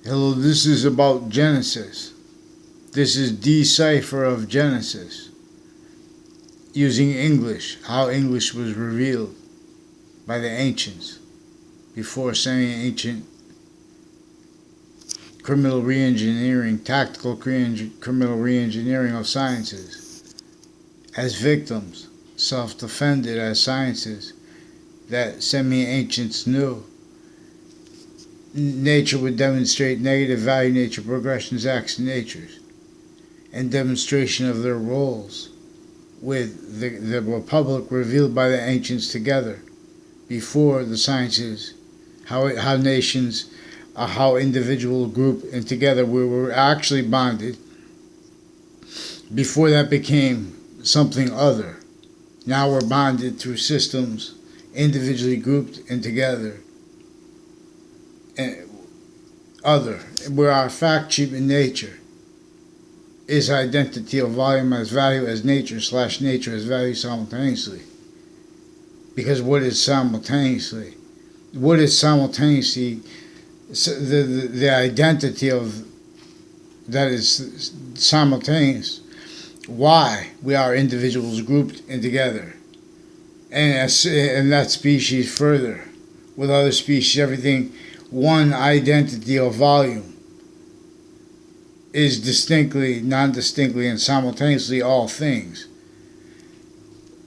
Hello, this is about Genesis. This is Decipher of Genesis. Using English, how English was revealed by the ancients before semi-ancient criminal re-engineering, tactical criminal re-engineering of sciences as victims, self-defended as sciences that semi-ancients knew. Nature would demonstrate negative value nature progressions, acts, and natures, and demonstration of their roles with the republic revealed by the ancients together before the sciences, how nations, how individual group and together we were actually bonded before that became something other. Now we're bonded through systems, individually grouped and together. And other, where our fact sheet in nature is identity of volume as value as nature / nature as value simultaneously. Because what is simultaneously? What is simultaneously the identity of that is simultaneous? Why we are individuals grouped and together, and that species further with other species, everything. One identity of volume is distinctly, non-distinctly, and simultaneously all things.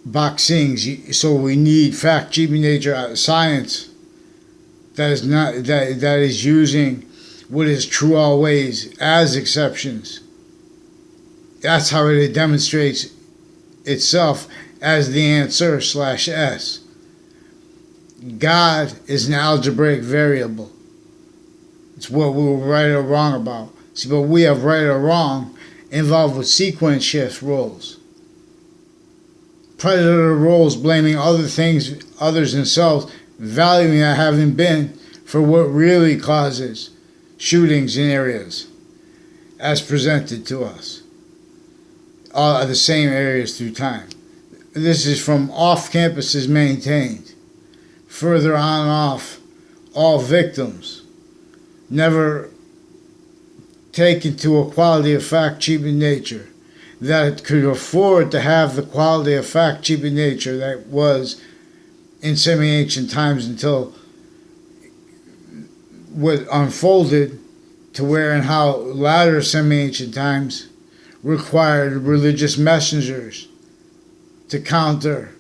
Boxings. So we need fact, achieving nature, science that is not that is using what is true always as exceptions. That's how it demonstrates itself as the answer / S. God is an algebraic variable. It's what we were right or wrong about. See, but we have right or wrong involved with sequence shift roles. Predator roles blaming other things, others themselves, valuing that having been for what really causes shootings in areas as presented to us. All are the same areas through time. This is from off campuses maintained. Further on and off, all victims never taken to a quality of fact cheap in nature that could afford to have the quality of fact cheap in nature that was in semi-ancient times until what unfolded to where and how latter semi-ancient times required religious messengers to counter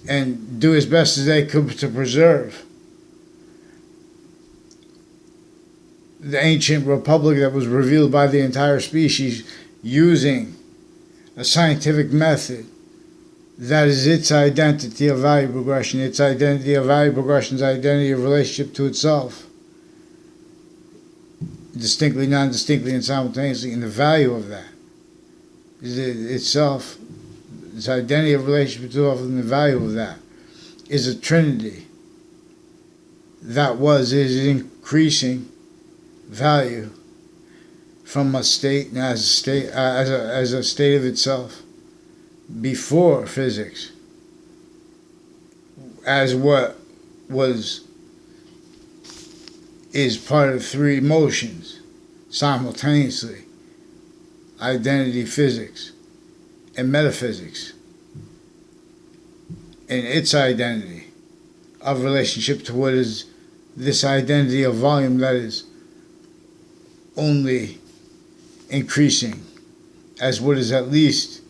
and do as best as they could to preserve the ancient republic that was revealed by the entire species using a scientific method that is its identity of value progression, its identity of value progression's identity of relationship to itself, distinctly, non-distinctly, and simultaneously, and the value of that is itself, its identity of relationship to itself, and the value of that is a trinity that is increasing value from a state and as a state of itself before physics, as what is part of three motions simultaneously: identity, physics, and metaphysics, and its identity of relationship to what is this identity of volume that is only increasing as what is at least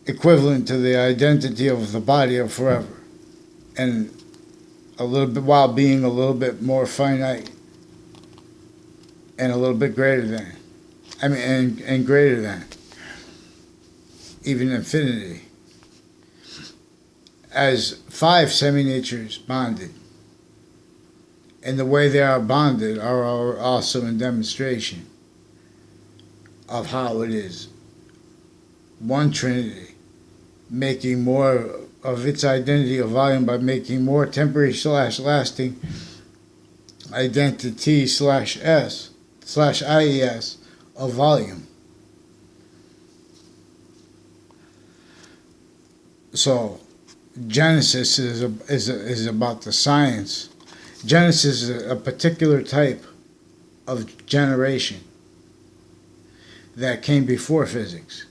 equivalent to the identity of the body of forever, and a little bit while being a little bit more finite and a little bit greater than, and greater than even infinity, as five semi-natures bonded. And the way they are bonded are also in demonstration of how it is one trinity making more of its identity of volume by making more temporary / lasting identity / S / IES of volume. So Genesis is about the science Genesis is a particular type of generation that came before physics,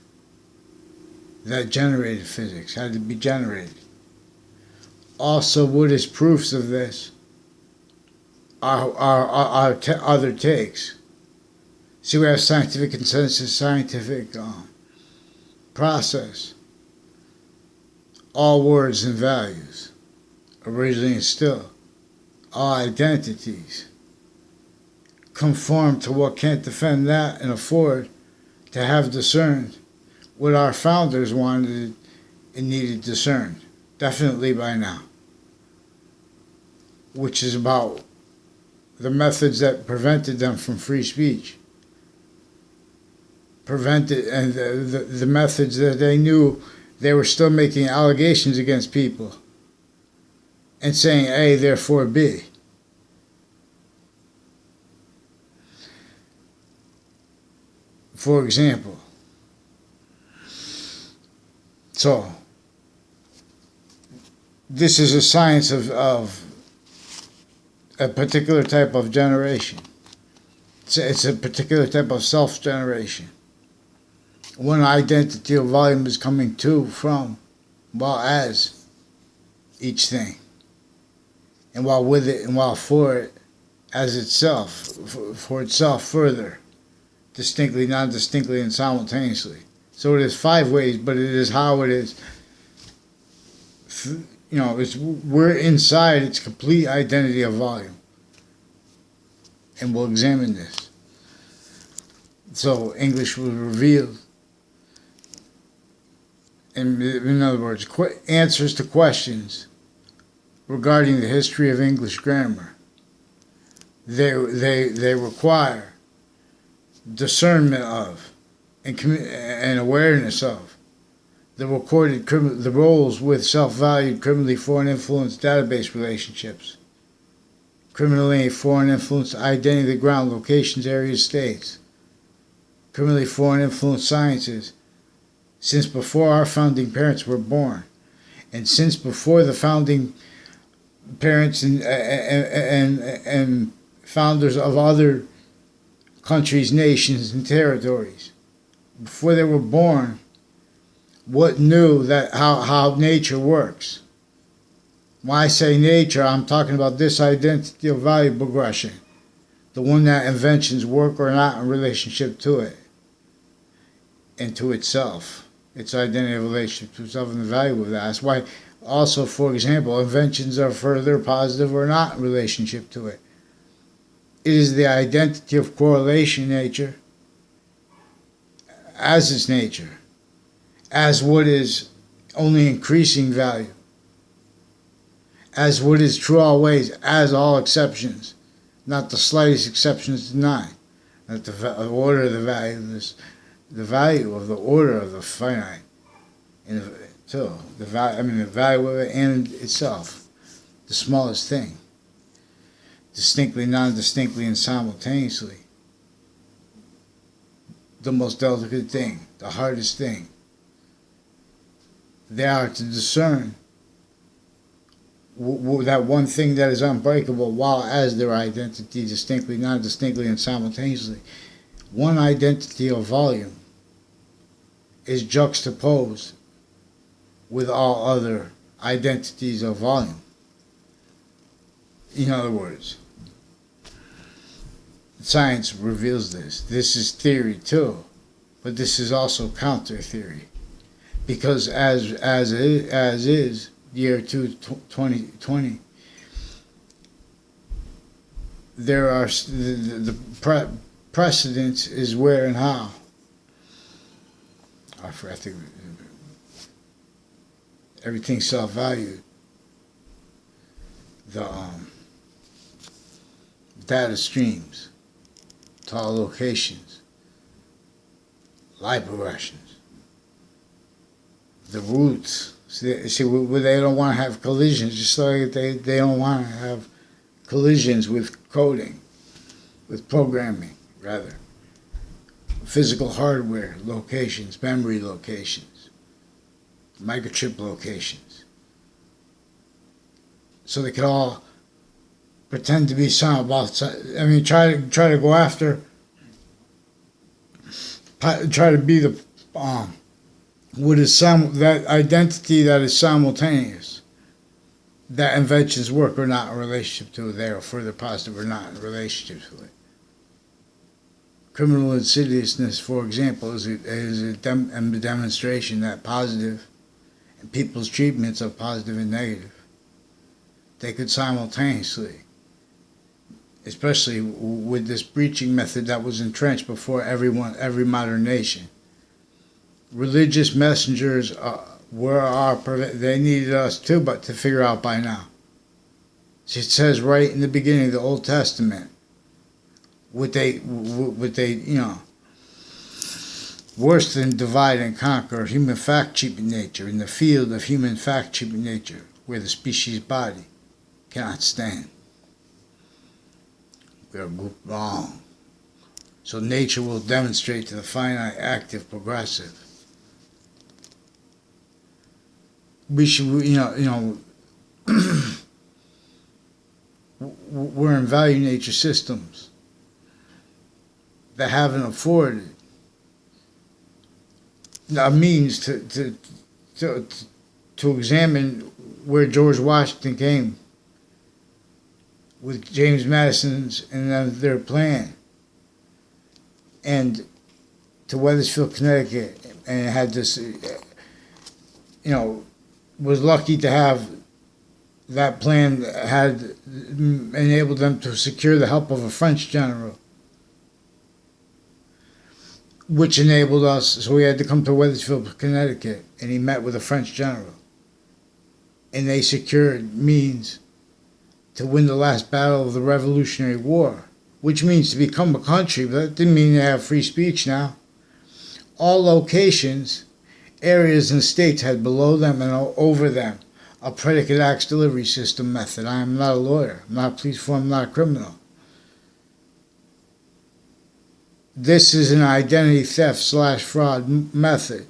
that generated physics, had to be generated. Also, Buddhist proofs of this are other takes. See, we have scientific consensus, scientific process, all words and values, originally and still, all identities, conform to what can't defend that and afford to have discerned what our founders wanted and needed discerned, definitely by now, which is about the methods that prevented them from free speech, prevented, and the methods that they knew they were still making allegations against people and saying A, therefore B. For example, so this is a science of a particular type of generation. It's a particular type of self-generation. One identity of volume is coming to, from, while as each thing. And while with it and while for it as itself, for itself further, distinctly, non-distinctly, and simultaneously. So it is 5 ways, but it is how it is. We're inside its complete identity of volume. And we'll examine this. So English was revealed. In other words, answers to questions regarding the history of English grammar. They require discernment of and awareness of the recorded the roles with self-valued criminally foreign influence database relationships, criminally foreign influence identity, ground, locations, areas, states, criminally foreign influence sciences, since before our founding parents were born, and since before the founding parents and founders of other countries, nations, and territories, before they were born, what knew that how nature works. When I say nature, I'm talking about this identity of value progression, the one that inventions work or not in relationship to it and to itself, its identity of relationship to itself and the value of that. That's why also, for example, inventions are further positive or not in relationship to it. It is the identity of correlation nature as its nature, as what is only increasing value, as what is true always, as all exceptions, not the slightest exceptions denied, not the order of the value, the value of the order of the finite, and so the value of it and itself, the smallest thing, distinctly, non-distinctly, and simultaneously, the most delicate thing, the hardest thing. They are to discern that one thing that is unbreakable, while as their identity distinctly, non-distinctly, and simultaneously. One identity of volume is juxtaposed with all other identities of volume. In other words, science reveals this. This is theory too, but this is also counter theory, because as is year 2020, there are the precedence is where and how. I think everything's self-valued. The data streams, to all locations, light progressions, the roots. See, they don't want to have collisions, just like they don't want to have collisions with coding, with programming, rather. Physical hardware locations, memory locations, microchip locations. So they could all pretend to be some about. I mean, try to go after. Try to be the what is that identity that is simultaneous. That inventions work or not in relationship to it, they are further positive or not in relationship to it. Criminal insidiousness, for example, is a demonstration that positive and people's treatments of positive and negative, they could simultaneously, especially with this breaching method that was entrenched before every modern nation. Religious messengers they needed us too, but to figure out by now. It says right in the beginning of the Old Testament, what they worse than divide and conquer human fact-cheaping nature in the field of human fact-cheaping nature, where the species body cannot stand. We are grouped wrong. So nature will demonstrate to the finite, active, progressive. We should, we're in value nature systems that haven't afforded a means to examine where George Washington came with James Madison's and their plan, and to Wethersfield, Connecticut, and it had this, was lucky to have that plan had enabled them to secure the help of a French general, which enabled us, so he had to come to Wethersfield, Connecticut, and he met with a French general. And they secured means to win the last battle of the Revolutionary War, which means to become a country, but that didn't mean to have free speech now. All locations, areas, and states had below them and over them a predicate acts delivery system method. I am not a lawyer, I'm not a police force, I'm not a criminal. This is an identity theft / fraud method.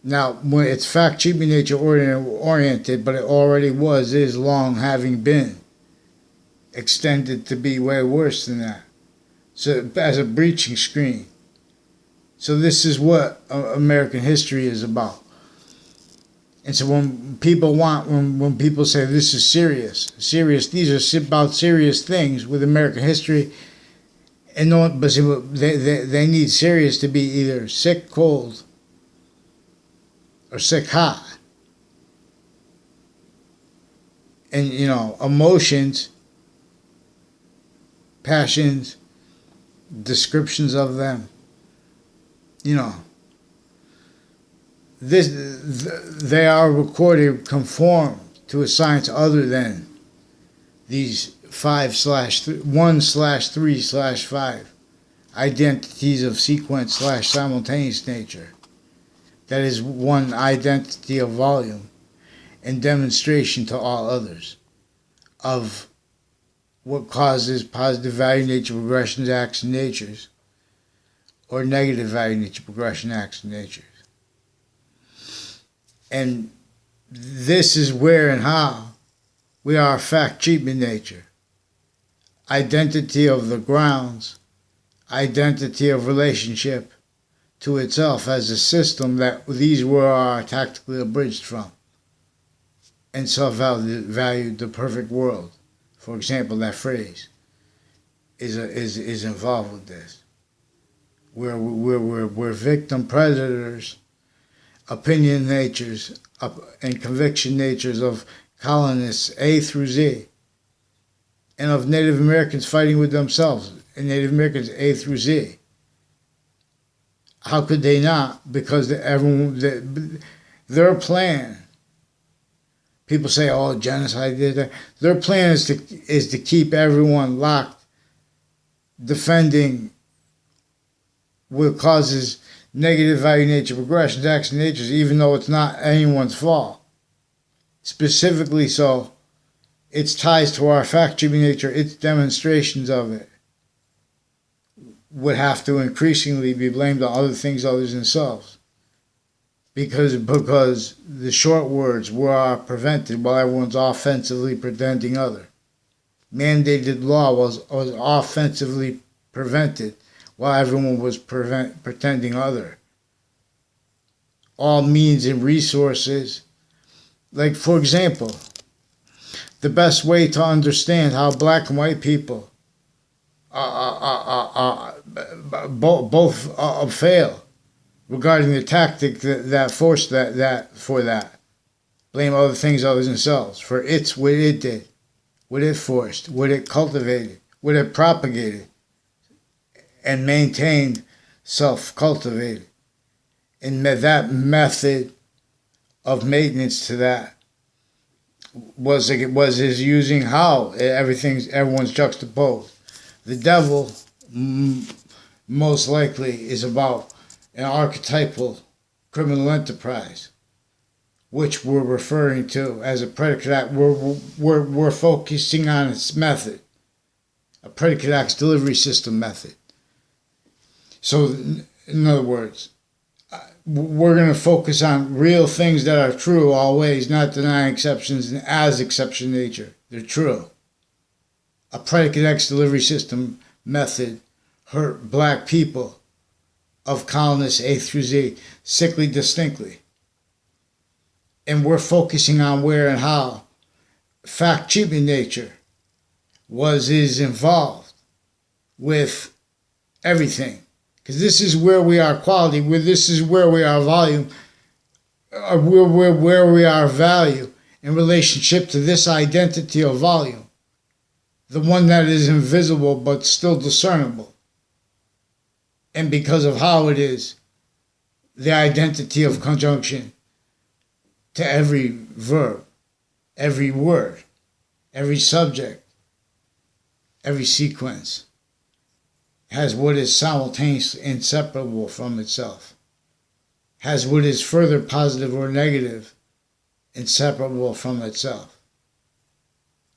Now, when it's fact-cheaping nature oriented, but it already is long having been extended to be way worse than that. So as a breaching screen. So this is what American history is about. And so when people say this is serious, these are about serious things with American history. And but they need serious to be either sick, cold, or sick, hot. And, emotions, passions, descriptions of them, they are recorded conform to a science other than these 1/3/5 identities of sequence / simultaneous nature. That is one identity of volume and demonstration to all others of what causes positive value nature progressions, acts, and natures, or negative value nature progression, acts, and natures. And this is where and how we are fact-cheaping nature. Identity of the grounds, identity of relationship to itself as a system that these are tactically abridged from, and self-valued the perfect world. For example, that phrase is involved with this. We're victim predators, opinion natures, and conviction natures of colonists A through Z, and of Native Americans fighting with themselves, and Native Americans A through Z. How could they not? Because their plan, people say, oh, genocide did that. Their plan is to keep everyone locked, defending what causes negative value nature progressions, acts, and natures, even though it's not anyone's fault. Specifically so, its ties to our fact-cheaping nature, its demonstrations of it, would have to increasingly be blamed on other things other than themselves. Because the short words are prevented while everyone's offensively pretending other. mandated law was offensively prevented while everyone was pretending other. All means and resources. Like, for example, the best way to understand how black and white people both fail regarding the tactic that forced that. Blame other things other than themselves for what it did, what it forced, what it cultivated, what it propagated, and maintained self-cultivated. And that method of maintenance to that was his using how everyone's juxtaposed. The devil most likely is about an archetypal criminal enterprise, which we're referring to as a predicate act. We're focusing on its method, a predicate acts delivery system method. So, in other words, we're going to focus on real things that are true always, not denying exceptions as exception nature. They're true. A predicate acts delivery system method hurt black people of colonists A through Z sickly distinctly. And we're focusing on where and how fact-cheating nature is involved with everything. Because this is where we are quality, this is where we are volume, where we are value in relationship to this identity of volume, the one that is invisible but still discernible. And because of how it is, the identity of conjunction to every verb, every word, every subject, every sequence, has what is simultaneously inseparable from itself, has what is further positive or negative inseparable from itself.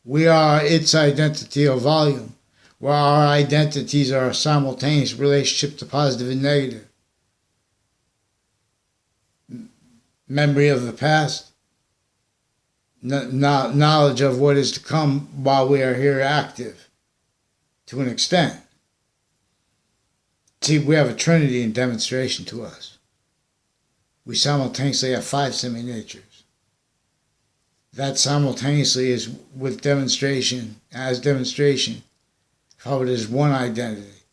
We are its identity of volume, where our identities are a simultaneous relationship to positive and negative. Memory of the past, knowledge of what is to come while we are here active, to an extent. See, we have a trinity in demonstration to us. We simultaneously have 5 semi-natures. That simultaneously is with demonstration, as demonstration, how it is one identity.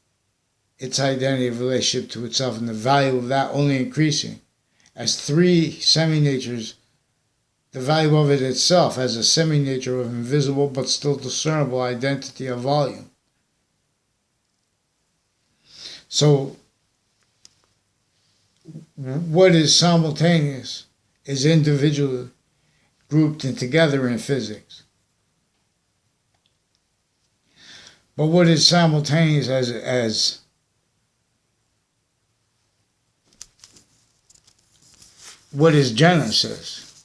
Its identity of relationship to itself and the value of that only increasing. As 3 semi-natures, the value of it itself as a semi-nature of invisible but still discernible identity of volume. So, what is simultaneous is individually grouped and together in physics. But what is simultaneous as what is genesis?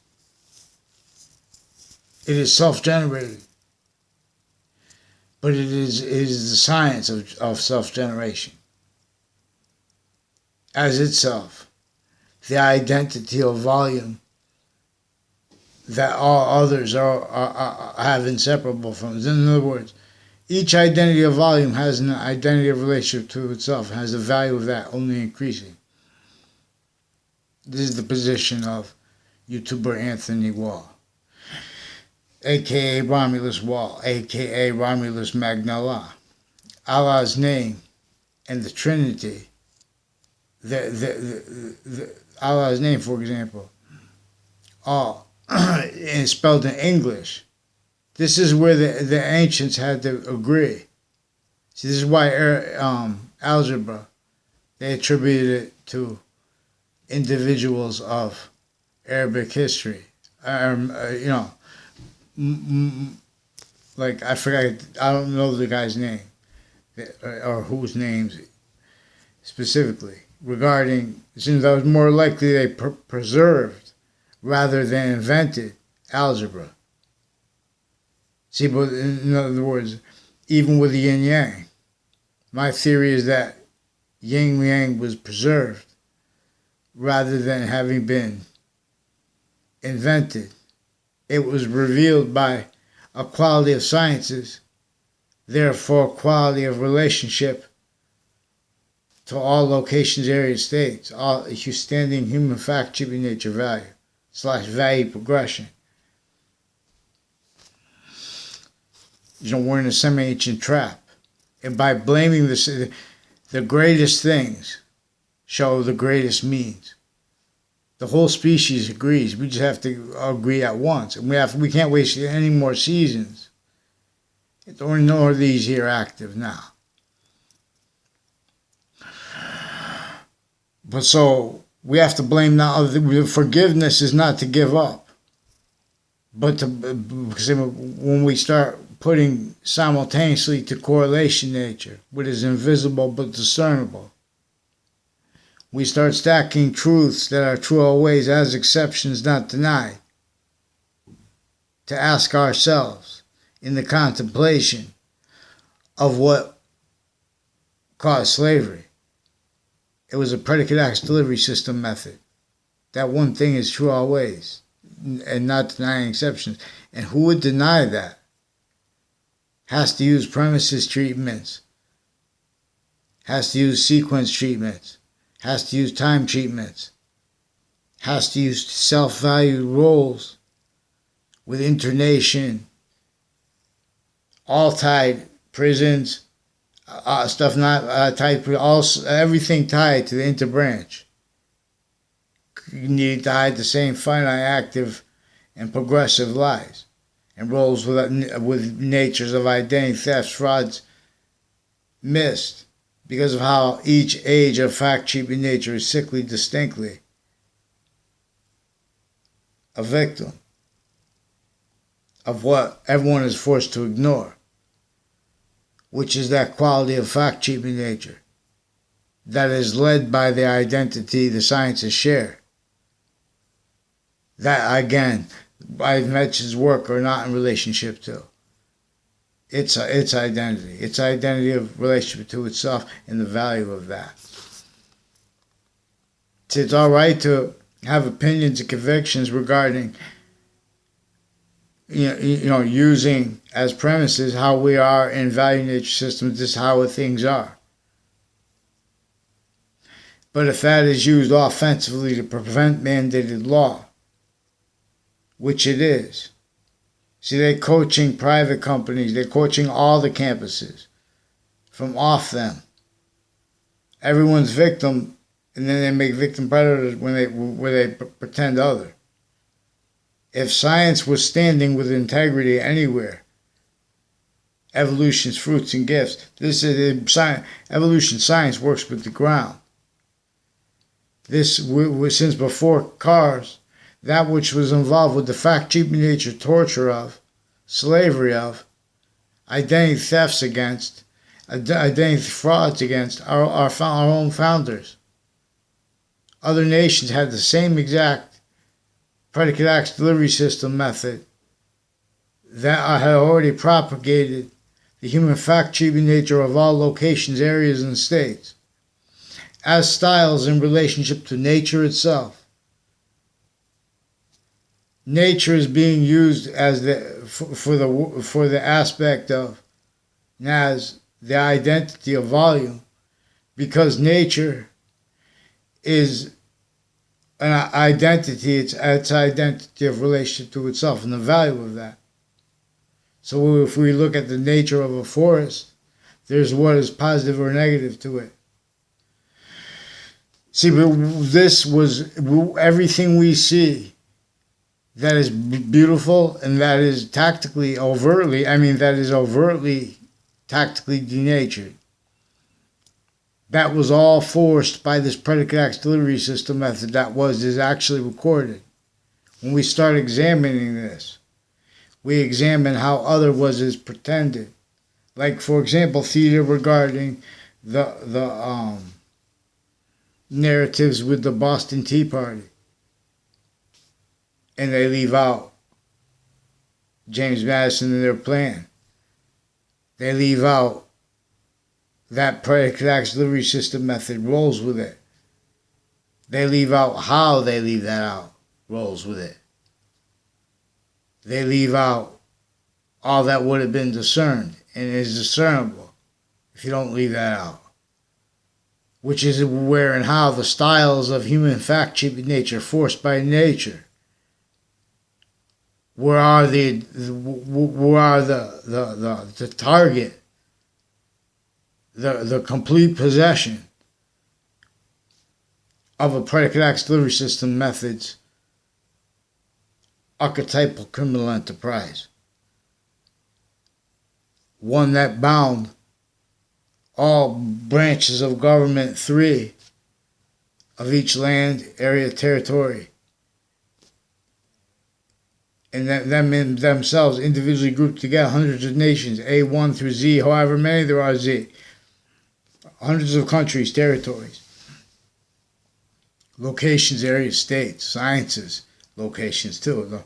It is self-generated. But it is the science of self-generation. As itself, the identity of volume that all others have inseparable from. In other words, each identity of volume has an identity of relationship to itself, has the value of that only increasing. This is the position of YouTuber Anthony Wall, a.k.a. Romulus Wall, a.k.a. Romulus Magnella. Allah's name and the Trinity, Allah's name, for example, all is spelled in English. This is where the ancients had to agree. See, this is why algebra, they attributed it to individuals of Arabic history. Like, I forgot, I don't know the guy's name, or whose names specifically, regarding, since that was more likely they preserved rather than invented algebra. See, but in other words, even with the yin-yang, my theory is that yin-yang was preserved rather than having been invented. It was revealed by a quality of sciences therefore quality of relationship to all locations, areas, states, all standing human fact, attribute, nature, value, / value progression. We're in a semi-ancient trap. And by blaming the greatest things show the greatest means. The whole species agrees. We just have to agree at once. And we can't waste any more seasons. Nor are these here active now. But so we have to blame now. Forgiveness is not to give up. But because when we start putting simultaneously to correlation nature, what is invisible but discernible, we start stacking truths that are true always as exceptions not denied, to ask ourselves in the contemplation of what caused slavery. It was a predicate acts delivery system method. That one thing is true always and not denying exceptions. And who would deny that? Has to use premises treatments, has to use sequence treatments, has to use time treatments, has to use self-valued roles with intonation, all tied, prisons, stuff not tied, everything tied to the interbranch. You need to hide the same finite, active, and progressive lies and roles with natures of identity, thefts, frauds missed because of how each age of fact treatment nature is sickly distinctly a victim of what everyone is forced to ignore, which is that quality of fact treatment nature that is led by the identity the sciences share. That, again, by Metch's work are not in relationship to. Its identity. Its identity of relationship to itself and the value of that. It's all right to have opinions and convictions regarding using as premises how we are in value nature systems. This is how things are. But if that is used offensively to prevent mandated law, which it is. See, they're coaching private companies. They're coaching all the campuses from off them. Everyone's victim, and then they make victim predators where they pretend other. If science was standing with integrity anywhere, evolution's fruits and gifts. This is science. Evolution science works with the ground. This was since before cars. That which was involved with the fact, treatment, nature, torture of, slavery of, identity thefts against, identity frauds against our own founders. Other nations had the same exact predicate acts delivery system method that had already propagated the human fact, treatment, nature of all locations, areas, and states as styles in relationship to nature itself. Nature is being used as for the aspect of as the identity of volume, because nature is an identity. It's identity of relationship to itself and the value of that. So if we look at the nature of a forest, there's what is positive or negative to it. See, this was everything we see that is beautiful and that is tactically overtly tactically denatured. That was all forced by this predicate acts delivery system method that is actually recorded. When we start examining this, we examine how other was as pretended. Like, for example, theater regarding the narratives with the Boston Tea Party. And they leave out James Madison and their plan. They leave out that predicate acts delivery system method rolls with it. They leave out how they leave that out rolls with it. They leave out all that would have been discerned and is discernible if you don't leave that out. Which is where and how the styles of human fact cheapen nature, forced by nature. Where are the target, the complete possession of a predicate acts delivery system methods, archetypal criminal enterprise. One that bound all branches of government, 3 of each land, area, territory, and them themselves individually grouped together, hundreds of nations, A1 through Z, however many there are Z, hundreds of countries, territories, locations, areas, states, sciences, locations too,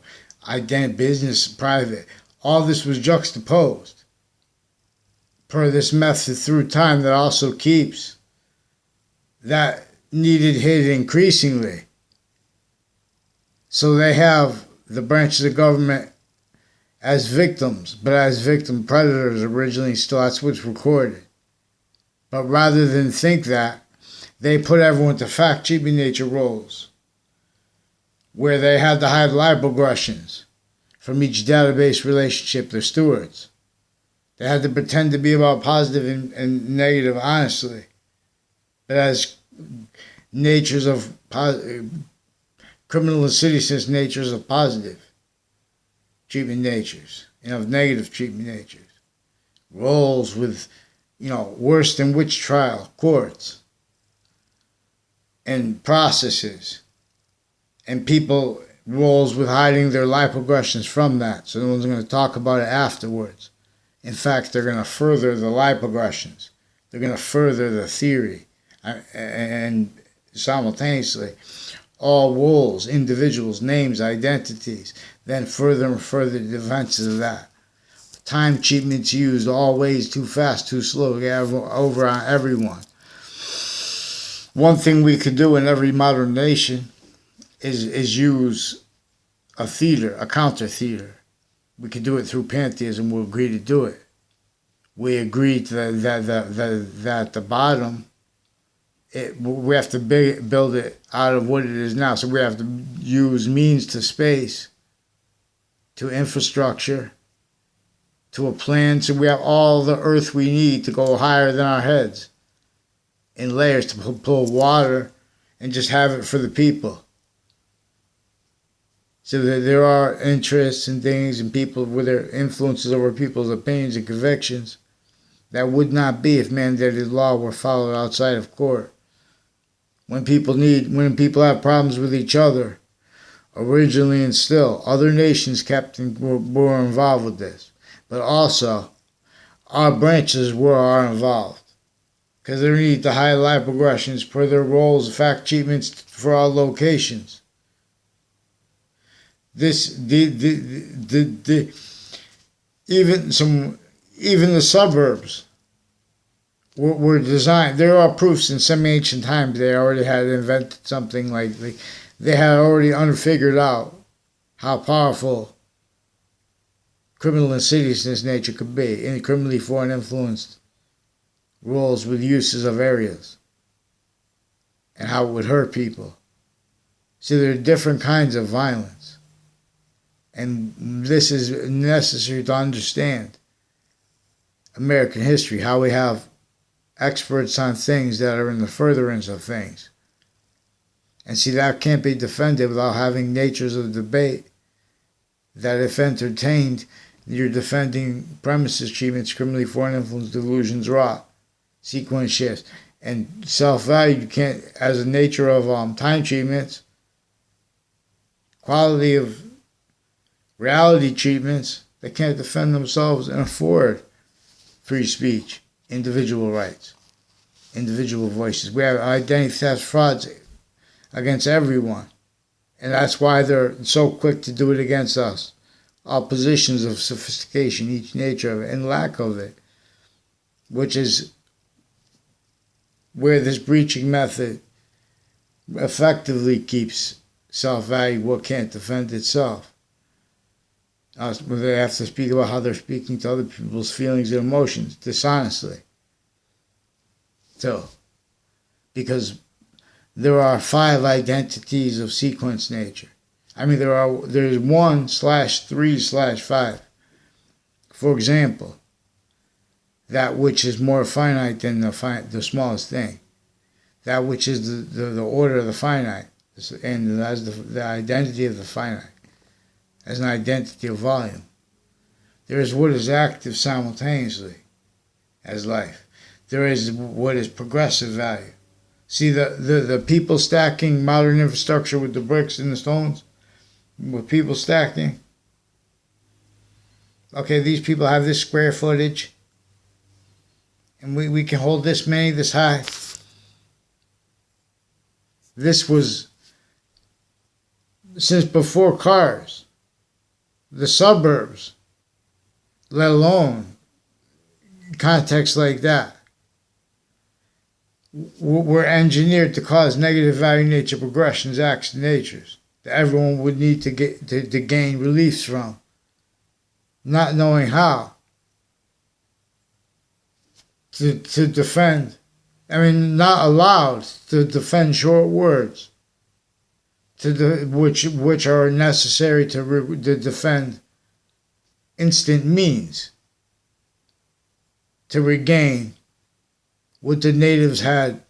identity, business, private. All this was juxtaposed per this method through time that also keeps that needed hid increasingly. So they have the branches of government as victims, but as victim predators originally still. That's what's recorded. But rather than think that, they put everyone to fact cheating nature roles, where they had to hide live-progressions from each database relationship, their stewards. They had to pretend to be about positive and negative honestly, but as natures of criminal insidiousness natures of positive treatment natures and of negative treatment natures. Roles with, worse than witch trial, courts, and processes, and people roles with hiding their life progressions from that, so no one's going to talk about it afterwards. In fact, they're going to further the life progressions. They're going to further the theory, and simultaneously, all roles, individuals, names, identities, then further and further the defenses of that. Time treatments used, always too fast, too slow to get over on everyone. One thing we could do in every modern nation is use a theater, a counter theater. We could do it through pantheism. We'll agree to do it. We agree to that at the bottom, we have to build it out of what it is now. So we have to use means to space, to infrastructure, to a plan. So we have all the earth we need to go higher than our heads in layers, to pull water and just have it for the people. So that there are interests and things and people with their influences over people's opinions and convictions that would not be if mandated law were followed outside of court. When people have problems with each other, originally and still, other nations were involved with this. But also, our branches are involved. Because they need to highlight progressions per their roles, fact treatments for all locations. Even the suburbs were designed. There are proofs in some ancient times they already had invented something like they had already unfigured out how powerful criminal insidiousness nature could be in criminally foreign influenced roles with uses of areas and how it would hurt people. See, there are different kinds of violence. And this is necessary to understand American history, how we have experts on things that are in the furtherance of things. And see, that can't be defended without having natures of debate that, if entertained, you're defending premises, treatments, criminally foreign influence, delusions, rot, sequence shifts, and self-value. You can't, as a nature of time treatments, quality of reality treatments, they can't defend themselves and afford free speech, individual rights, individual voices. We have identity theft frauds against everyone. And that's why they're so quick to do it against us. All positions of sophistication, each nature of it, and lack of it, which is where this breaching method effectively keeps self-value, what can't defend itself. Where they have to speak about how they're speaking to other people's feelings and emotions dishonestly. So, because there are 5 identities of sequence nature. I mean, there's 1/3/5. For example, that which is more finite than the smallest thing. That which is the order of the finite, and as the identity of the finite, as an identity of volume. There is what is active simultaneously as life. There is what is progressive value. See the people stacking modern infrastructure with the bricks and the stones, with people stacking. Okay, these people have this square footage, and we can hold this many, this high. This was since before cars, the suburbs, let alone contexts like that, were engineered to cause negative value nature progressions, acts, natures that everyone would need to gain reliefs from, not knowing how to defend. I mean, not allowed to defend short words, which are necessary to defend instant means to regain what the natives had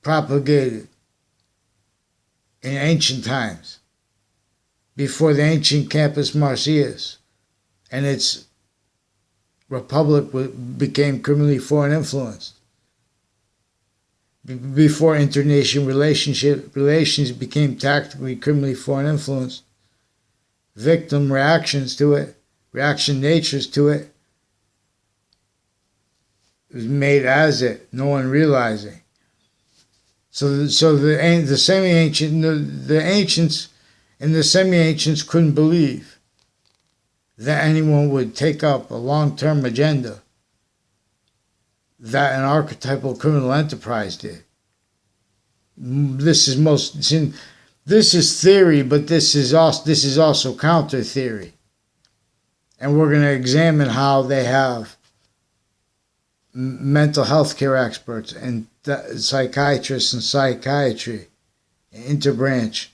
propagated in ancient times, before the ancient Campus Martius and its republic became criminally foreign influenced, before international relations became tactically criminally foreign influenced. Victim reactions to it, reaction natures to it, was made as it, no one realizing. So the semi-ancient, the ancients and the semi-ancients couldn't believe that anyone would take up a long-term agenda that an archetypal criminal enterprise did. This is theory, but this is also counter theory, and we're going to examine how they have mental health care experts and psychiatrists and psychiatry, interbranch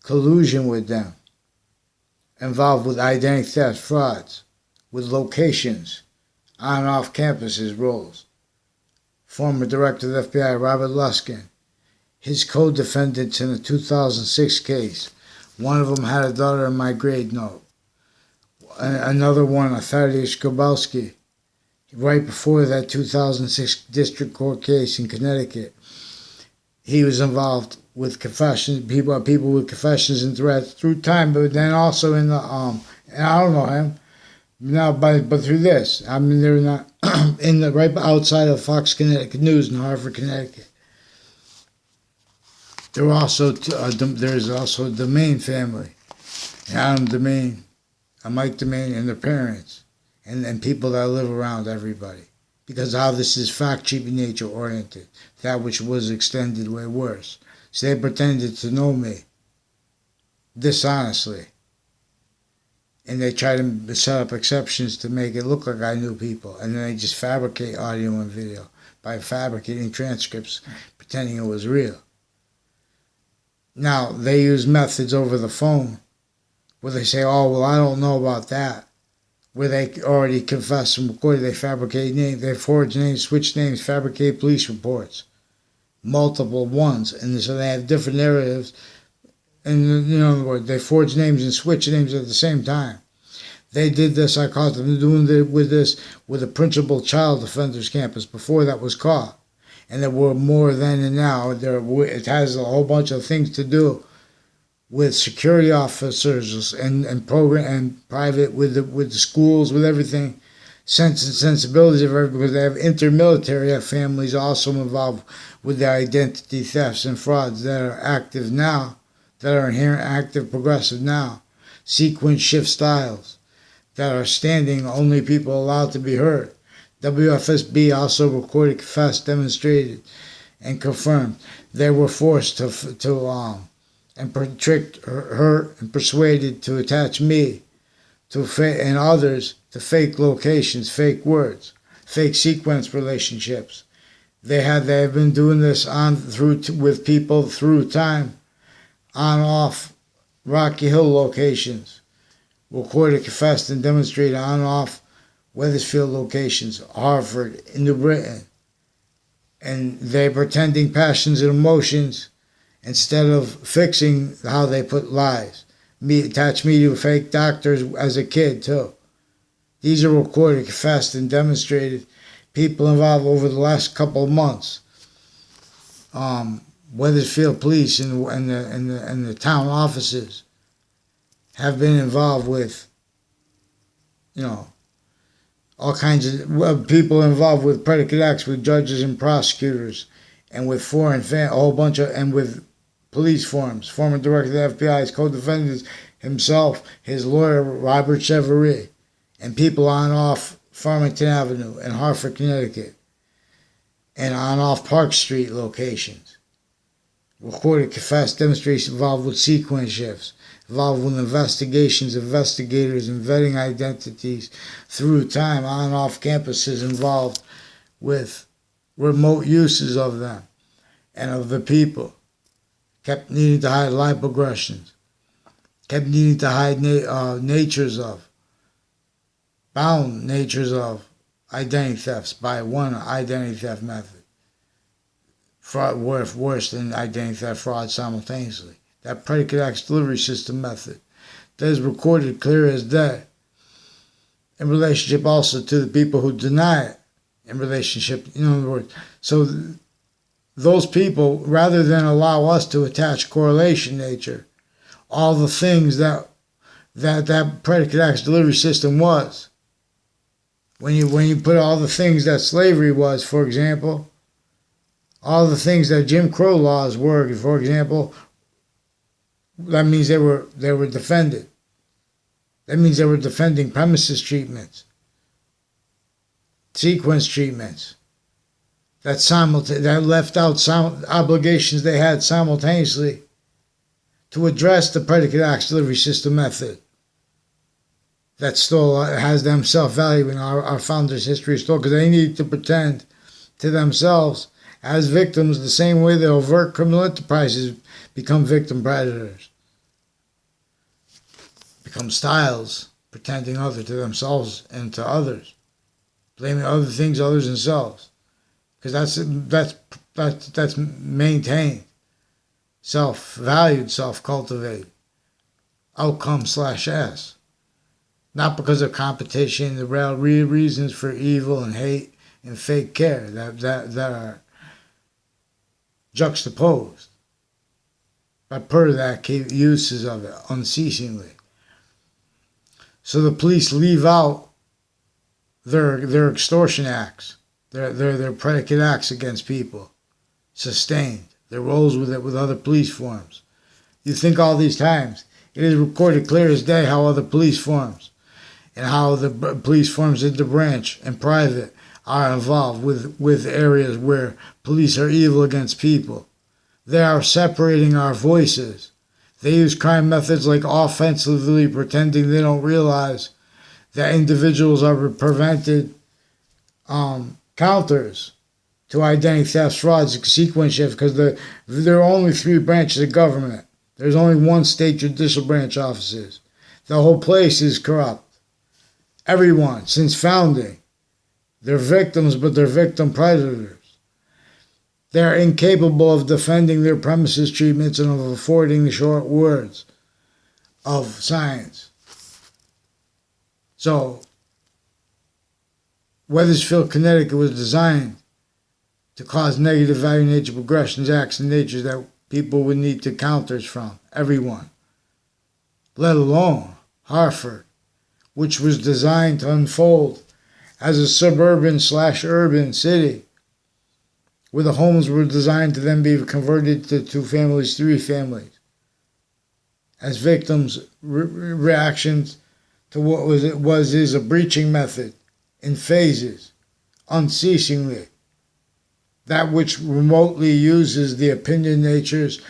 collusion with them, involved with identity theft, frauds, with locations, on and off campuses roles. Former Director of the FBI, Robert Luskin, his co-defendants in the 2006 case. One of them had a daughter in my grade note. Another one, Thaddeus Grabowski, right before that 2006 district court case in Connecticut. He was involved with confessions, people with confessions and threats through time, but then also in the and I don't know him now, but through this. I mean, they're not in the right outside of Fox Connecticut News in Hartford, Connecticut. There's also a Domain family, Adam Domain, Mike Domain, and their parents, and people that live around everybody. Because how this is fact-cheaping nature oriented, that which was extended way worse. So they pretended to know me dishonestly. And they try to set up exceptions to make it look like I knew people. And then they just fabricate audio and video by fabricating transcripts, pretending it was real. Now, they use methods over the phone where they say, oh, well, I don't know about that. Where they already confess and recorded, they fabricate names, they forge names, switch names, fabricate police reports. Multiple ones. And so they have different narratives. And, in other words, they forge names and switch names at the same time. They did this, I caught them doing with the principal child offenders campus before that was caught. And there were more then and now. It has a whole bunch of things to do with security officers and program and private with the schools, with everything, sense and sensibilities of everything, because they have intermilitary families also involved with the identity thefts and frauds that are active now, that are inherent, active, progressive now, sequence shift styles that are standing, only people allowed to be heard. WFSB also recorded, confessed, demonstrated, and confirmed they were forced to and tricked, hurt, and persuaded to attach me and others to fake locations, fake words, fake sequence relationships. They have been doing this with people through time, on off Rocky Hill locations, recorded, confessed, and demonstrated on off Wethersfield locations, Harvard, New Britain, and they're pretending passions and emotions instead of fixing how they put lies. Attach me to fake doctors as a kid too. These are recorded, confessed, and demonstrated. People involved over the last couple of months. Wethersfield Police and the town offices have been involved with, all kinds of people involved with predicate acts, with judges and prosecutors, and with a whole bunch of, and with police forms, former director of the FBI's co-defendants himself, his lawyer Robert Chevrolet, and people on off Farmington Avenue in Hartford, Connecticut, and on off Park Street locations. Recorded, confessed, demonstrations involved with sequence shifts, involved with investigations, investigators, and vetting identities through time, on and off campuses, involved with remote uses of them and of the people. Kept needing to hide life progressions, kept needing to hide bound natures of identity thefts by one identity theft method. Fraud worse than identity theft, fraud simultaneously. That predicate acts delivery system method that is recorded clear as day in relationship also to the people who deny it in relationship, in other words. So those people, rather than allow us to attach correlation nature, all the things that predicate acts delivery system was, when you put all the things that slavery was, for example, all the things that Jim Crow laws were, for example, that means they were defended. That means they were defending premises treatments, sequence treatments, that left out obligations they had simultaneously to address the predicate acts delivery system method that still has them self-valuing our founders' history still, because they need to pretend to themselves as victims the same way the overt criminal enterprises become victim predators, become styles, pretending other to themselves and to others, blaming other things, others, themselves, because that's maintained, self-valued, self-cultivated, outcome/S, not because of competition, the real reasons for evil and hate and fake care that are juxtaposed by that uses of it unceasingly. So the police leave out their extortion acts, their predicate acts against people, sustained. Their roles with it with other police forms. You think all these times, it is recorded clear as day how other police forms and how the police forms in the branch and private are involved with areas where police are evil against people. They are separating our voices. They use crime methods like offensively pretending they don't realize that individuals are prevented counters to identity thefts, frauds, sequence shift, because there are only 3 branches of government. There's only one state judicial branch offices. The whole place is corrupt. Everyone, since founding, they're victims, but they're victim predators. They're incapable of defending their premises treatments and of affording the short words of science. So, Wethersfield, Connecticut was designed to cause negative value nature progressions, acts, and natures that people would need to counters from. Everyone. Let alone Hartford, which was designed to unfold as a suburban/urban city, where the homes were designed to then be converted to 2 families, 3 families, as victims' reactions to what is a breaching method in phases, unceasingly. That which remotely uses the opinion natures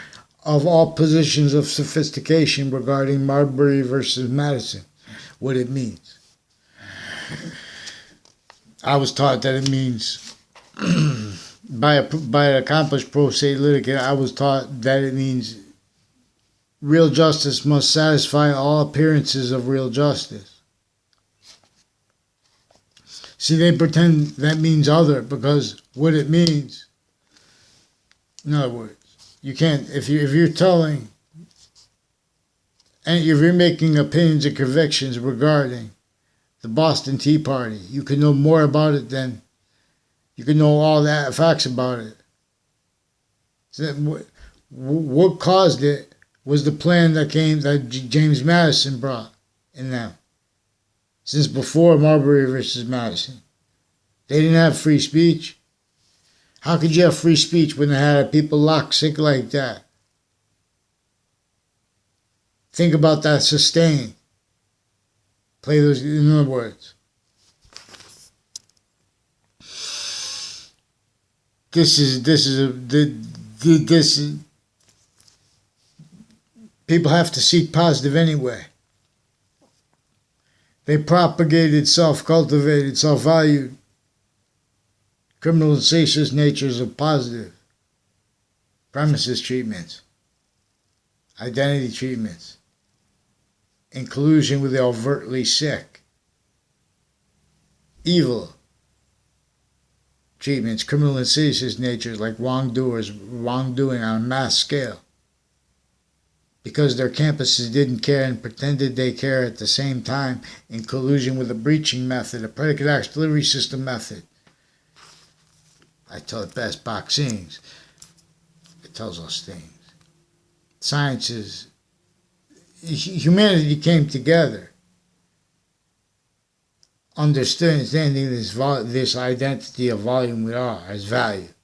of all positions of sophistication regarding Marbury versus Madison, what it means. I was taught that it means, by an accomplished pro se litigant, I was taught that it means real justice must satisfy all appearances of real justice. See, they pretend that means other, because what it means, in other words, you can't, if you're telling, and if you're making opinions and convictions regarding the Boston Tea Party, you can know more about it than, you can know all the facts about it. So what caused it was the plan that James Madison brought in them. Since before Marbury versus Madison. They didn't have free speech. How could you have free speech when they had people locked sick like that? Think about that sustain. Play those, in other words. This is people have to seek positive anyway. They propagated self-cultivated, self-valued, criminal and seditious natures of positive premises treatments, identity treatments, in collusion with the overtly sick, evil treatments, criminal and seditious natures like wrongdoing on a mass scale. Because their campuses didn't care and pretended they care at the same time, in collusion with a breaching method, a predicate acts delivery system method. I tell it best, boxings. It tells us things. Sciences. Humanity came together, understanding this identity of volume we are as value,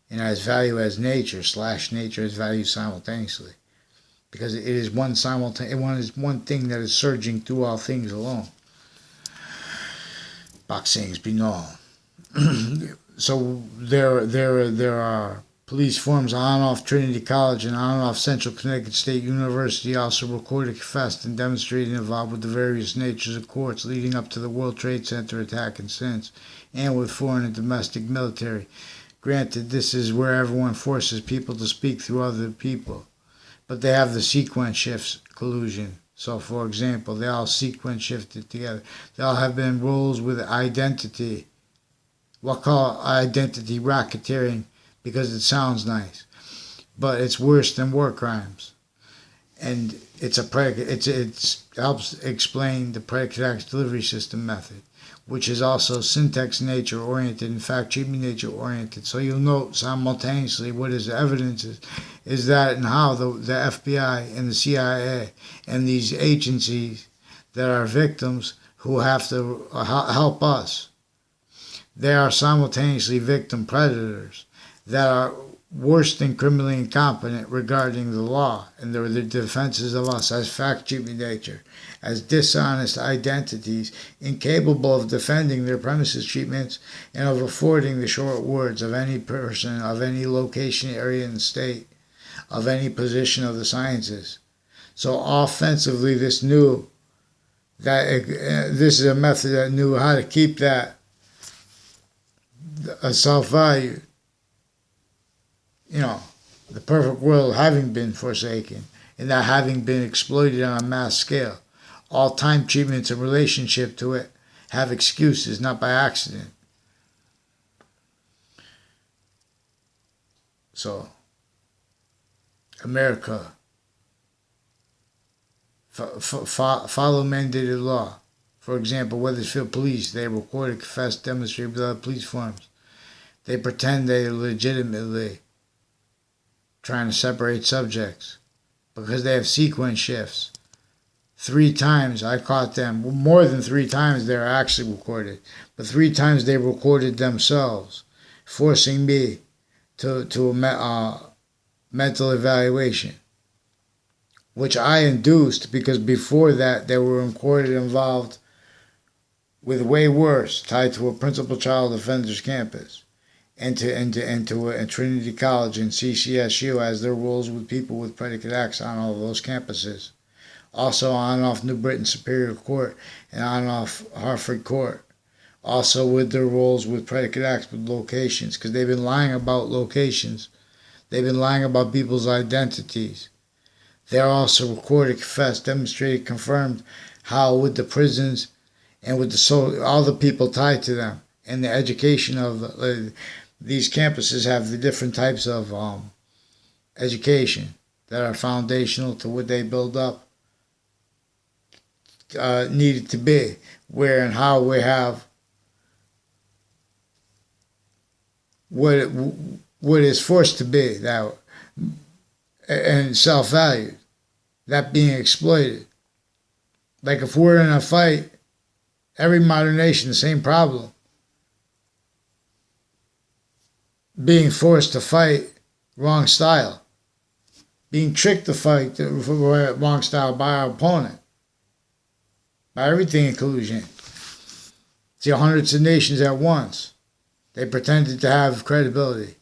and as value as nature / nature as value simultaneously. Because it is one thing that is surging through all things alone. Boxings be known. So there are police forms on and off Trinity College and on and off Central Connecticut State University, also recorded, confessed, and demonstrated involved with the various natures of courts leading up to the World Trade Center attack and since, and with foreign and domestic military. Granted, this is where everyone forces people to speak through other people. But they have the sequence shifts collusion. So, for example, they all sequence shifted together. They all have been roles with identity. We'll call identity racketeering because it sounds nice. But it's worse than war crimes. And it's a predicate. It helps explain the predicate acts delivery system method, which is also syntax nature oriented and fact treatment nature oriented. So you'll note simultaneously what is evidence is that and how the FBI and the CIA and these agencies that are victims who have to help us, they are simultaneously victim predators that are worse than criminally incompetent regarding the law and the defenses of us as fact treatment nature, as dishonest identities, incapable of defending their premises treatments and of affording the short words of any person, of any location, area, and state, of any position of the sciences. So offensively, this is a method that knew how to keep that a self-value. The perfect world having been forsaken and that having been exploited on a mass scale. All time treatments in relationship to it have excuses, not by accident. So, America, follow mandated law. For example, Weathersfield Police, they recorded, confessed, demonstrated with other police forms. They pretend they are legitimately trying to separate subjects because they have sequence shifts. 3 times I caught them. More than 3 times they're actually recorded, but 3 times they recorded themselves, forcing me to a mental evaluation, which I induced because before that they were recorded involved with way worse, tied to a principal child offender's campus. and Trinity College and CCSU as their rules with people with predicate acts on all of those campuses. Also on and off New Britain Superior Court and on and off Hartford Court. Also with their roles with predicate acts with locations, because they've been lying about locations. They've been lying about people's identities. They're also recorded, confessed, demonstrated, confirmed how with the prisons and with all the people tied to them and the education of these campuses have the different types of education that are foundational to what they build up needed to be, where and how we have what is forced to be that and self-valued, that being exploited. Like if we're in a fight, every modern nation, the same problem. Being forced to fight wrong style. Being tricked to fight the wrong style by our opponent. By everything in collusion. See, hundreds of nations at once. They pretended to have credibility.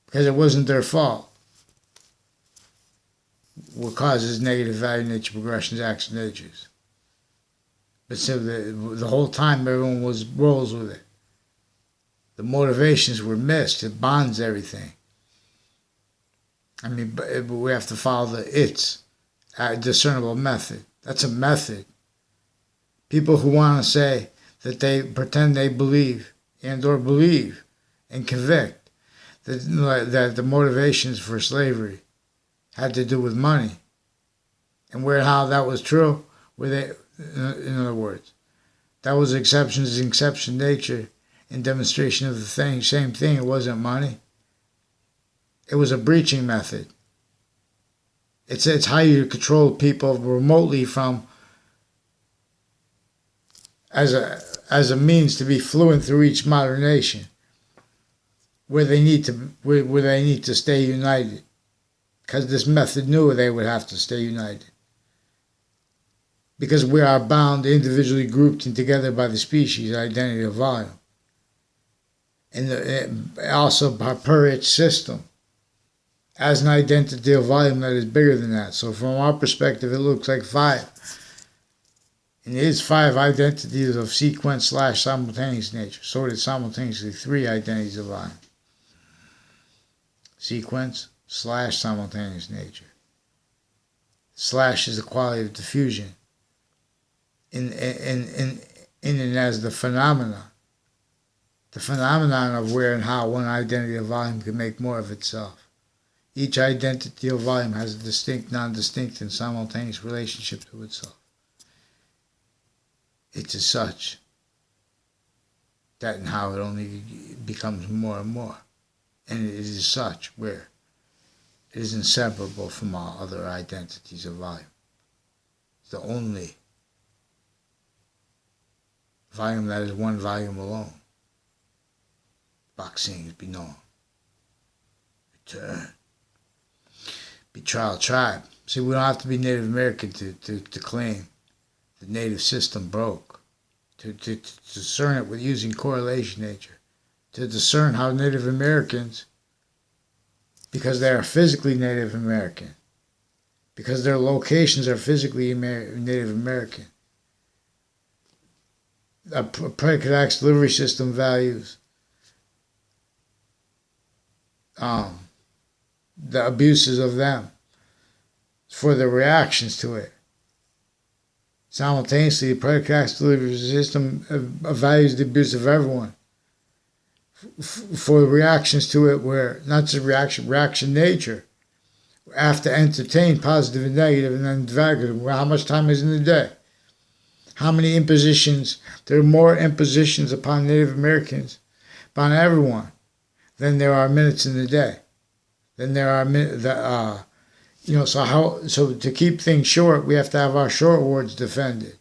Because it wasn't their fault. What causes negative value nature progressions, acts, and natures. But so the whole time everyone rolls with it. The motivations were missed. It bonds everything. I mean, but we have to follow the discernible method. That's a method. People who want to say that they pretend they believe and or believe and convict that the motivations for slavery had to do with money, and where and how that was true, in other words, that was exception nature in demonstration of the same thing. It wasn't money. It was a breaching method. It's how you control people remotely from as a means to be fluent through each modern nation, where they need to stay united. Because this method knew they would have to stay united. Because we are bound, individually grouped and together by the species, identity of volume. And also per its system, as an identity of volume that is bigger than that. So from our perspective, it looks like 5. And it is 5 identities of sequence / simultaneous nature. So it is simultaneously 3 identities of volume. Sequence / simultaneous nature. Slash is the quality of diffusion in and as the phenomenon of where and how one identity of volume can make more of itself. Each identity of volume has a distinct, non-distinct, and simultaneous relationship to itself. It's as such that and how it only becomes more and more. And it is such where it is inseparable from all other identities of volume. It's the only volume that is one volume alone. Boxing be known. Return. Betrayal tribe. See, we don't have to be Native American to claim the native system broke. To discern it with using correlation nature. To discern how Native Americans, because they are physically Native American, because their locations are physically Native American, a predicate acts delivery system values the abuses of them for the reactions to it. Simultaneously, the predicate acts delivery system values the abuse of everyone for the reactions to it, where not just reaction nature. We have to entertain positive and negative and then negative. Well, how much time is in the day? How many impositions? There are more impositions upon Native Americans, upon everyone, than there are minutes in the day. Then there are so to keep things short, we have to have our short words defended.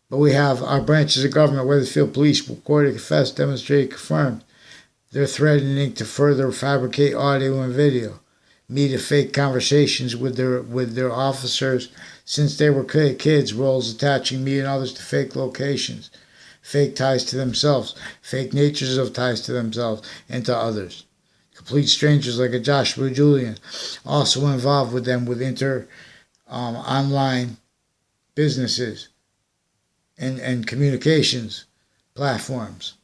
But we have our branches of government, Weatherfield Police, recorded, confessed, demonstrated, confirmed. They're threatening to further fabricate audio and video, media fake conversations with their officers since they were kids, roles attaching me and others to fake locations, fake ties to themselves, fake natures of ties to themselves and to others. Complete strangers like a Joshua Julian, also involved with them with online businesses and communications platforms,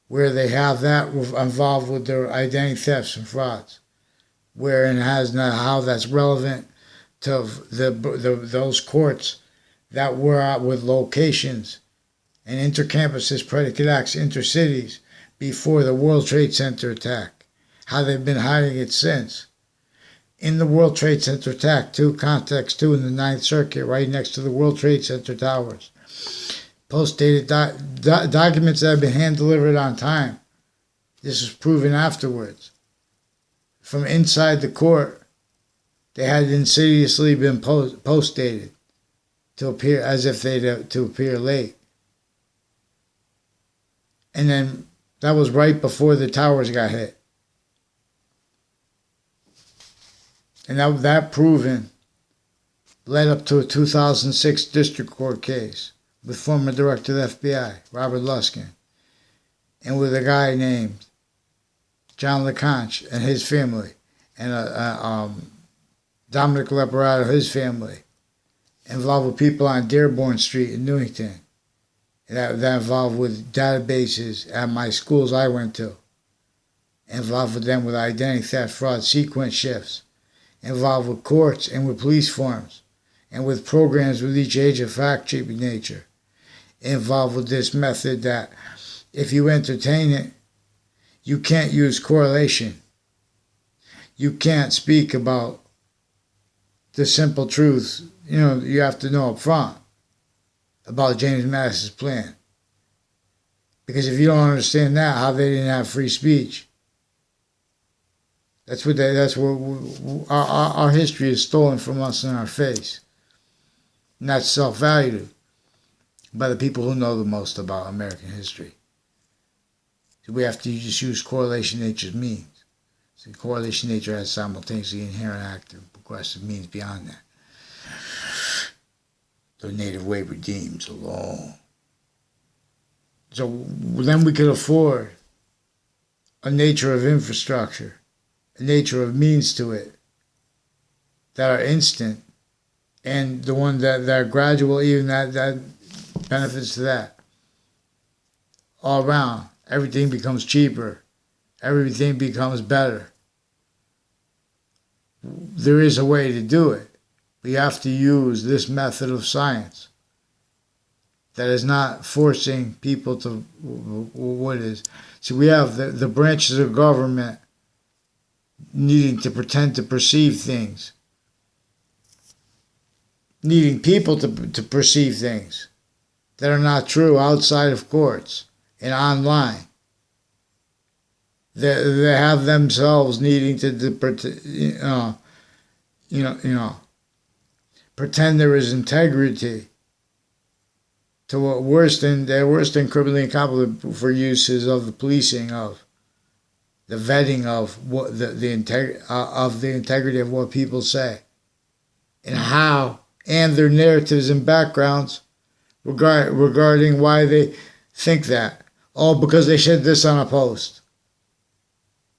where they have that involved with their identity thefts and frauds, where and has not how that's relevant to those courts that were out with locations and intercampuses, predicate acts, intercities before the World Trade Center attack. How they've been hiding it since. In the World Trade Center attack, context 2 in the Ninth Circuit, right next to the World Trade Center towers. Post-dated documents that have been hand-delivered on time. This was proven afterwards. From inside the court, they had insidiously been post-dated to appear as if to appear late. And then that was right before the towers got hit. And that proven led up to a 2006 district court case with former director of the FBI, Robert Luskin, and with a guy named John LeConte and his family, and Dominic Leparato, his family, involved with people on Dearborn Street in Newington, that involved with databases at my schools I went to, involved with them with identity theft, fraud, sequence shifts, involved with courts and with police forms, and with programs with each age of fact-check nature, involved with this method that if you entertain it, you can't use correlation. You can't speak about the simple truths, you have to know up front about James Madison's plan. Because if you don't understand that, how they didn't have free speech, that's what our history is stolen from us in our face. And that's self-valued by the people who know the most about American history. So we have to just use correlation nature's means. So correlation nature has simultaneously inherent active progressive means beyond that. The native way redeems alone. So then we could afford a nature of infrastructure, a nature of means to it, that are instant, and the one that are gradual, even that benefits to that. All around, everything becomes cheaper. Everything becomes better. There is a way to do it. We have to use this method of science that is not forcing people to what is. So we have the branches of government needing to pretend to perceive things, needing people to perceive things that are not true outside of courts and online. They have themselves needing to pretend there is integrity to what worse than criminally incompetent for uses of the policing of the vetting of what the integrity of what people say and how, and their narratives and backgrounds regarding why they think that, all because they said this on a post.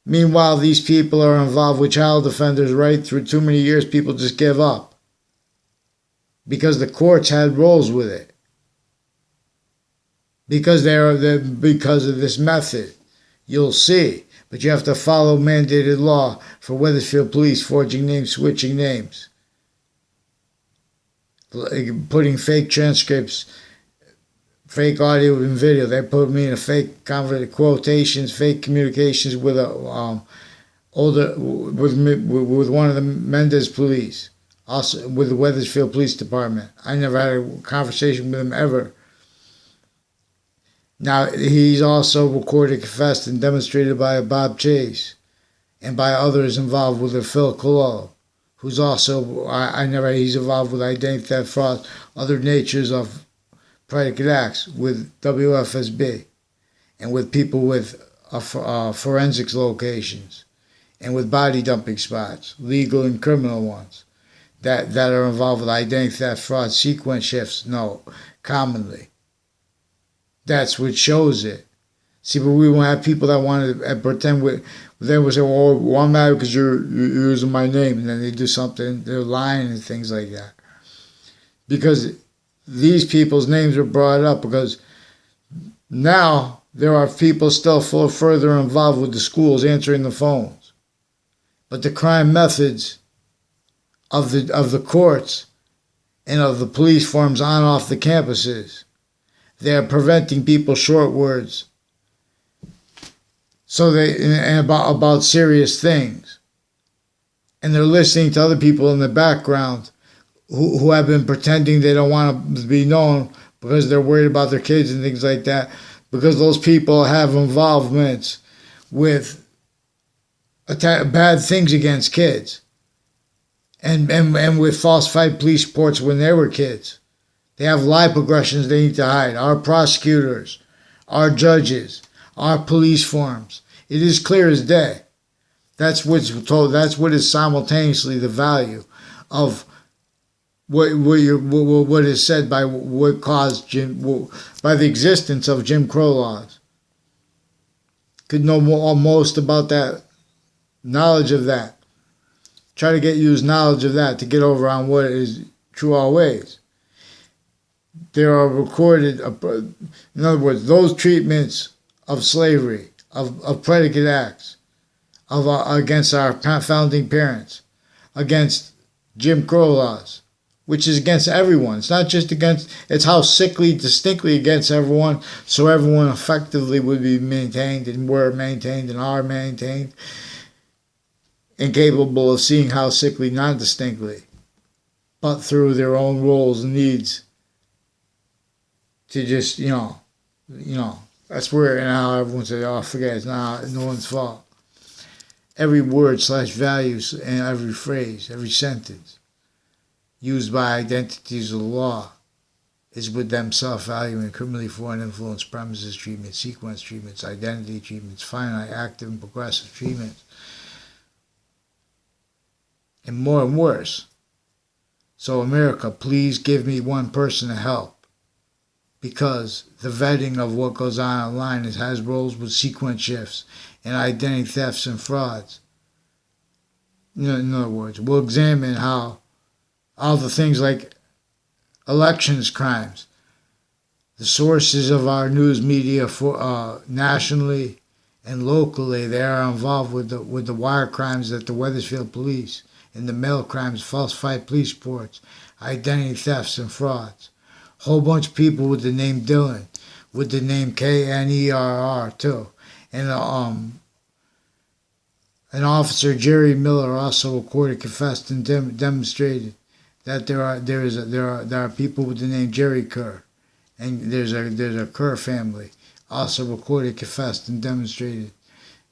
Meanwhile, these people are involved with child offenders right through too many years. People just give up because the courts had roles with it, because because of this method. You'll see. But you have to follow mandated law for Wethersfield Police forging names, switching names, putting fake transcripts, fake audio and video. They put me in a fake quotations, fake communications with with one of the Mendez police, also with the Wethersfield Police Department. I never had a conversation with him ever. Now, he's also recorded, confessed, and demonstrated by Bob Chase and by others involved with Phil Collo, who's also, he's involved with identity theft, fraud, other natures of predicate acts with WFSB and with people with forensics locations and with body dumping spots, legal and criminal ones, that are involved with identity theft, fraud, sequence shifts, commonly. That's what shows it. See, but we won't have people that want to pretend with. They will say, "Well, I'm mad because you're using my name," and then they do something. They're lying and things like that. Because these people's names are brought up because now there are people still further involved with the schools answering the phones. But the crime methods of the courts and of the police forms on and off the campuses, they are preventing people short words. So and about serious things. And they're listening to other people in the background who have been pretending they don't want to be known because they're worried about their kids and things like that, because those people have involvements with bad things against kids and with falsified police reports when they were kids. They have life progressions they need to hide. Our prosecutors, our judges, our police forms. It is clear as day. That's what's told. That's what is simultaneously the value of what is said by what caused by the existence of Jim Crow laws. Could know most about that, knowledge of that. Try to use knowledge of that to get over on what is true always. There are recorded, in other words, those treatments of slavery, of predicate acts, against our founding parents, against Jim Crow laws, which is against everyone. It's not just against, it's how distinctly against everyone, so everyone effectively would be maintained and were maintained and are maintained, incapable of seeing how sickly, not distinctly, but through their own roles and needs to just, that's where now everyone says, "Oh, forget it's not no one's fault." Every word / value and every phrase, every sentence used by identities of the law is with them self-valuing, criminally foreign influence, premises treatments, sequence treatments, identity treatments, finite, active, and progressive treatments, and more and worse. So America, please give me one person to help. Because the vetting of what goes on online has roles with sequence shifts and identity thefts and frauds. In other words, we'll examine how all the things like elections crimes, the sources of our news media for nationally and locally, they are involved with the wire crimes at the Wethersfield police and the mail crimes, falsified police reports, identity thefts and frauds. Whole bunch of people with the name Dylan, with the name Knerr too, and an officer Jerry Miller also recorded, confessed, and demonstrated that there are people with the name Jerry Kerr, and there's a Kerr family also recorded, confessed, and demonstrated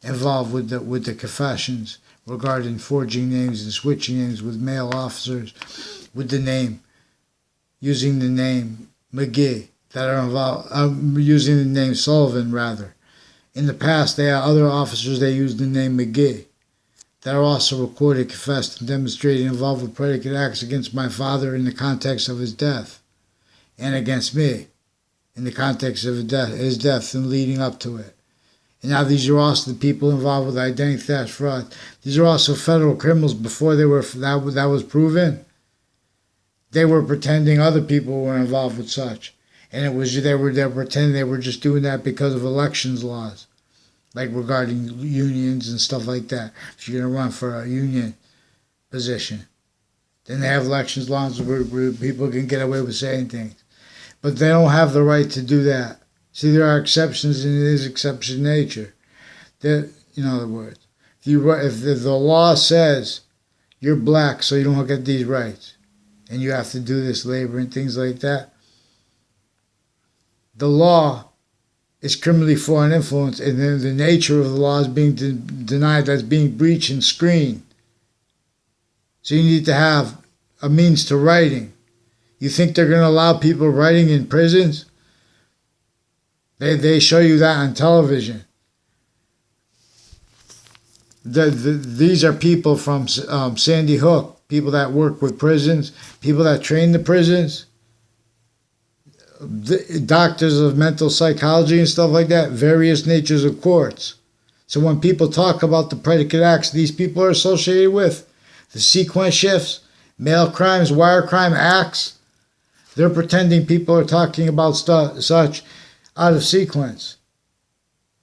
involved with the confessions regarding forging names and switching names with male officers with the name. Using the name McGee, that are involved, using the name Sullivan, rather. In the past, they had other officers, they used the name McGee, that are also recorded, confessed, and demonstrated involved with predicate acts against my father in the context of his death, and against me in the context of his death and leading up to it. And now these are also the people involved with identity theft, fraud. These are also federal criminals before that was proven. They were pretending other people were involved with such. And they were pretending they were just doing that because of elections laws. Like regarding unions and stuff like that. If you're going to run for a union position. Then they have elections laws where people can get away with saying things. But they don't have the right to do that. See, there are exceptions, and it is exception nature. In other words, if the law says you're black so you don't get these rights, and you have to do this labor and things like that. The law is criminally foreign influence, and then the nature of the law is being denied, that's being breached and screened. So you need to have a means to writing. You think they're going to allow people writing in prisons? They show you that on television. These are people from Sandy Hook, people that work with prisons, people that train the prisons. the doctors of mental psychology and stuff like that, various natures of courts. So when people talk about the predicate acts these people are associated with, the sequence shifts, mail crimes, wire crime acts, they're pretending people are talking about stuff such out of sequence.